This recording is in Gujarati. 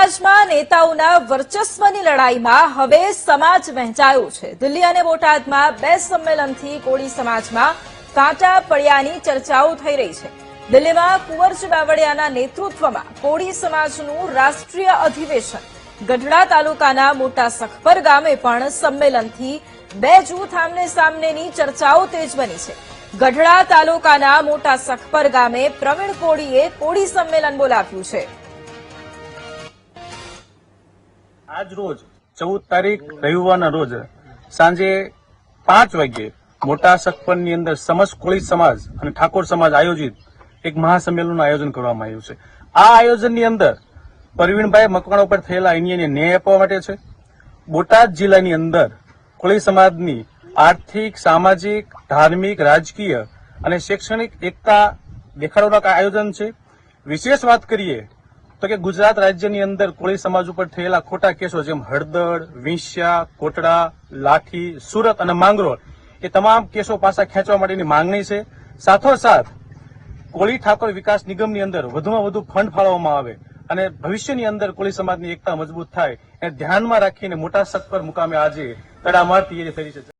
સમાજમાં નેતાઓના વર્ચસ્વની લડાઈમાં હવે સમાજ વહેંચાયો છે। દિલ્હી અને બોટાદમાં 2 સંમેલનથી કોળી સમાજમાં કાંટા પડ્યાની ચર્ચાઓ થઈ રહી છે। દિલ્હીમાં કુંવરજી બાવળિયાના નેતૃત્વમાં કોળી સમાજનું રાષ્ટ્રીય અધિવેશન, ગઢડા તાલુકાના મોટા સખપર ગામે પણ સંમેલનથી 2 જૂથ આમને સામનેની ચર્ચાઓ તેજ બની છે। ગઢડા તાલુકાના મોટા સખપર ગામે પ્રવીણ કોળીએ કોળી સંમેલન બોલાવ્યું છે। આજ રોજ 14 તારીખ રવિવારના રોજ સાંજે 5 વાગ્યે મોટા સખપરની અંદર સમસ્ત કોળી સમાજ અને ઠાકોર સમાજ આયોજિત એક મહાસંમેલનનું આયોજન કરવામાં આવ્યું છે। આ આયોજનની અંદર પરવીણભાઈ મકવાણા ઉપર થયેલા અન્યાયને ન્યાય આપવા માટે છે। બોટાદ જિલ્લાની અંદર કોળી સમાજની આર્થિક, સામાજિક, ધાર્મિક, રાજકીય અને શૈક્ષણિક એકતા દેખાડવાનું આયોજન છે। વિશેષ વાત કરીએ તો કે ગુજરાત રાજ્યની અંદર કોળી સમાજ ઉપર થયેલા ખોટા કેસો જેમ હળદર, વિંછિયા, કોટડા, લાઠી, સુરત અને માંગરોળ એ તમામ કેસો પાછા ખેંચવા માટેની માંગણી છે। સાથોસાથ કોળી ઠાકોર વિકાસ નિગમની અંદર વધુમાં વધુ ફંડ ફાળવવામાં આવે અને ભવિષ્યની અંદર કોળી સમાજની એકતા મજબૂત થાય એને ધ્યાનમાં રાખીને મોટા સખપર મુકામે આજે તડામાર તૈયારી થઈ છે।